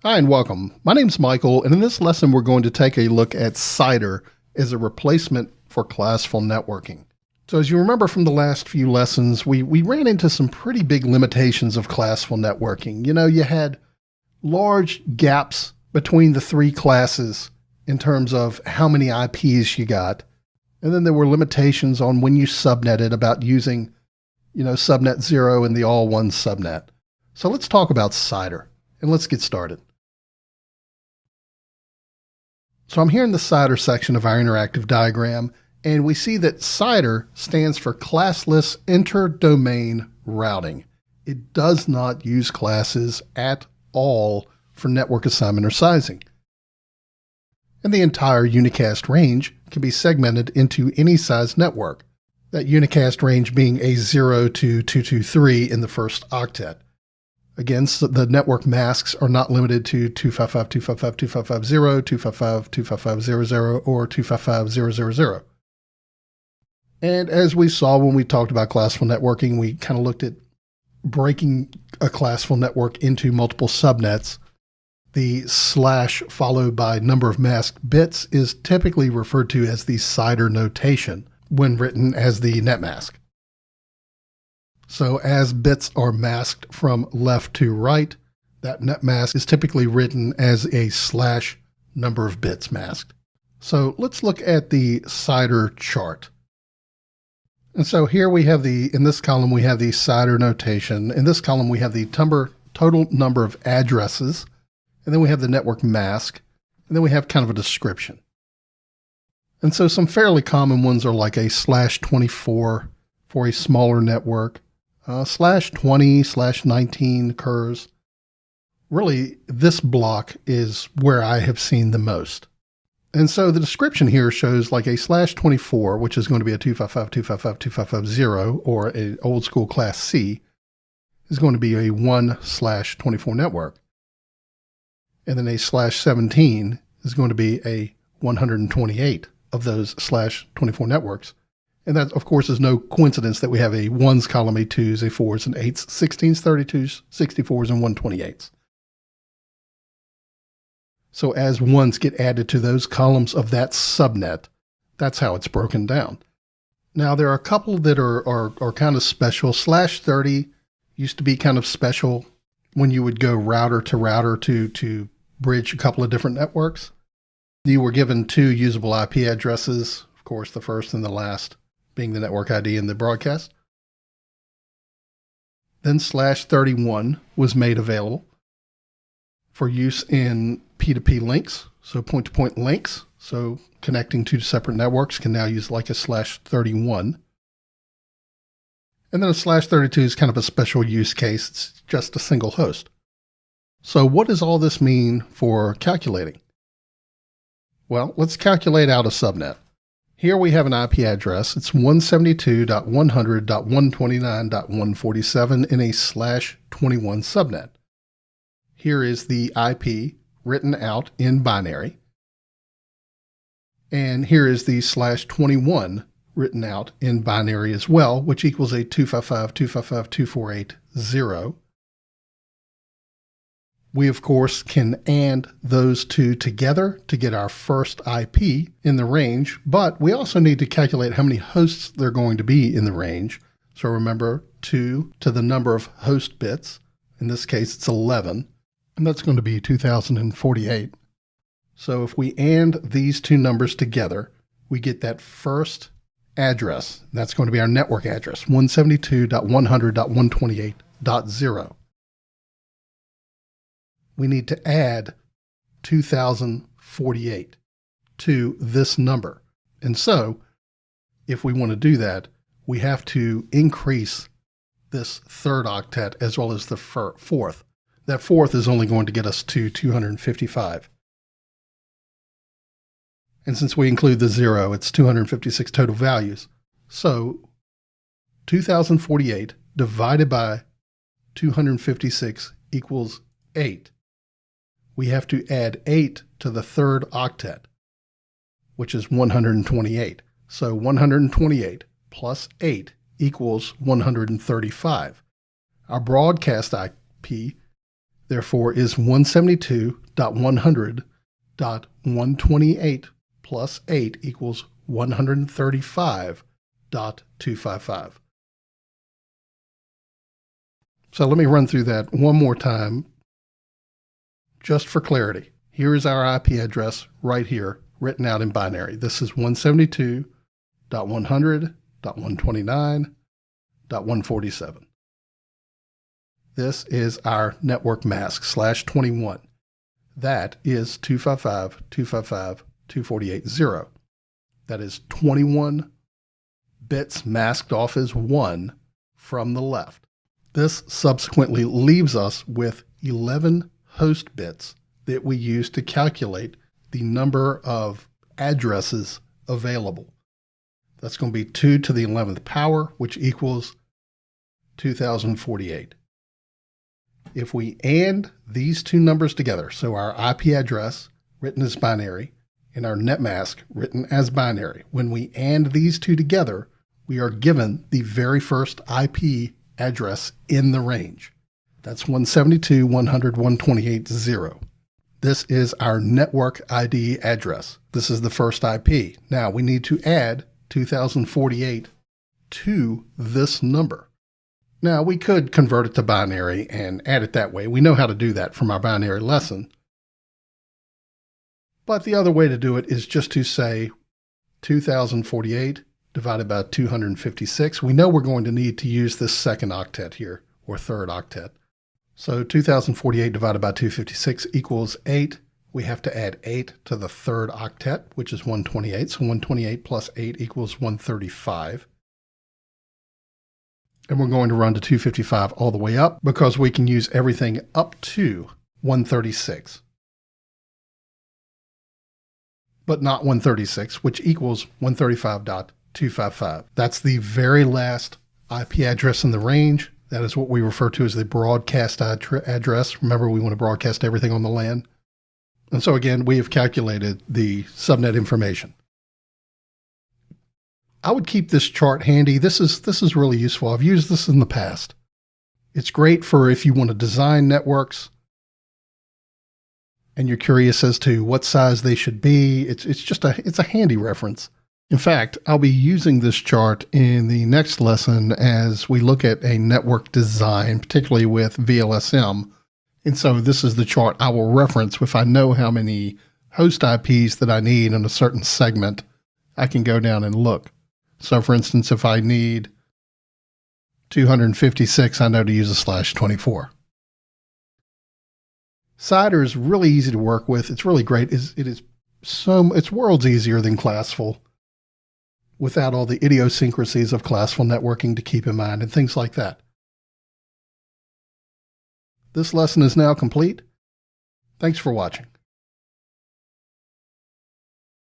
Hi and welcome. My name's Michael, and in this lesson we're going to take a look at CIDR as a replacement for classful networking. So as you remember from the last few lessons, we ran into some pretty big limitations of classful networking. You had large gaps between the three classes in terms of how many IPs you got. And then there were limitations on when you subnetted about using, subnet 0 and the all-one subnet. So let's talk about CIDR, and let's get started. So I'm here in the CIDR section of our interactive diagram, and we see that CIDR stands for Classless Inter-Domain Routing. It does not use classes at all for network assignment or sizing. And the entire unicast range can be segmented into any size network, that unicast range being a 0 to 223 in the first octet. Again, so the network masks are not limited to 255.255.255.0, 255.255.00, or 255.000. And as we saw when we talked about classful networking, we kind of looked at breaking a classful network into multiple subnets. The slash followed by number of masked bits is typically referred to as the CIDR notation when written as the net mask. So as bits are masked from left to right, that net mask is typically written as a slash number of bits masked. So let's look at the CIDR chart. And so here we have in this column we have the CIDR notation. In this column we have the total number of addresses, and then we have the network mask, and then we have kind of a description. And so some fairly common ones are like a /24 for a smaller network. /20, /19 occurs. Really, this block is where I have seen the most. And so the description here shows like a /24, which is going to be a 255.255.255.0, or an old school class C, is going to be a 1/24 network. And then a /17 is going to be a 128 of those /24 networks. And that, of course, is no coincidence that we have a 1s column, a 2s, a 4s, and 8s, 16s, 32s, 64s, and 128s. So as 1s get added to those columns of that subnet, that's how it's broken down. Now, there are a couple that are kind of special. /30 used to be kind of special when you would go router to bridge a couple of different networks. You were given two usable IP addresses, of course, the first and the last being the network ID in the broadcast. Then /31 was made available for use in P2P links, so point-to-point links. So connecting two separate networks can now use like a /31. And then a /32 is kind of a special use case. It's just a single host. So what does all this mean for calculating? Well, let's calculate out a subnet. Here we have an IP address. It's 172.100.129.147 in a /21 subnet. Here is the IP written out in binary. And here is the /21 written out in binary as well, which equals a 255.255.248.0. We, of course, can AND those two together to get our first IP in the range, but we also need to calculate how many hosts there are going to be in the range. So remember, 2 to the number of host bits. In this case, it's 11, and that's going to be 2048. So if we AND these two numbers together, we get that first address. That's going to be our network address, 172.100.128.0. We need to add 2048 to this number. And so, if we want to do that, we have to increase this third octet as well as the fourth. That fourth is only going to get us to 255. And since we include the 0, it's 256 total values. So 2048 divided by 256 equals 8. We have to add 8 to the third octet, which is 128. So 128 plus 8 equals 135. Our broadcast IP therefore is 172.100.128 plus 8 equals 135.255. So let me run through that one more time just for clarity. Here is our IP address right here, written out in binary. This is 172.100.129.147. This is our network mask /21. That is 255.255.248.0. That is 21 bits masked off as 1 from the left. This subsequently leaves us with 11 host bits that we use to calculate the number of addresses available. That's going to be 2 to the 11th power, which equals 2048. If we AND these two numbers together, so our IP address written as binary and our net mask written as binary, when we AND these two together, we are given the very first IP address in the range. That's 172.100.128.0. This is our network ID address. This is the first IP. Now we need to add 2048 to this number. Now we could convert it to binary and add it that way. We know how to do that from our binary lesson. But the other way to do it is just to say 2048 divided by 256. We know we're going to need to use this second octet here, or third octet. So 2048 divided by 256 equals 8. We have to add 8 to the third octet, which is 128. So 128 plus 8 equals 135. And we're going to run to 255 all the way up because we can use everything up to 136. But not 136, which equals 135.255. That's the very last IP address in the range. That is what we refer to as the broadcast address. Remember, we want to broadcast everything on the LAN. And so again, we have calculated the subnet information. I would keep this chart handy. This is really useful. I've used this in the past. It's great for if you want to design networks and you're curious as to what size they should be. It's a handy reference. In fact, I'll be using this chart in the next lesson as we look at a network design, particularly with VLSM. And so this is the chart I will reference. If I know how many host IPs that I need in a certain segment, I can go down and look. So for instance, if I need 256, I know to use a /24. CIDR is really easy to work with. It's really great. It's worlds easier than classful without all the idiosyncrasies of classful networking to keep in mind and things like that. This lesson is now complete. Thanks for watching.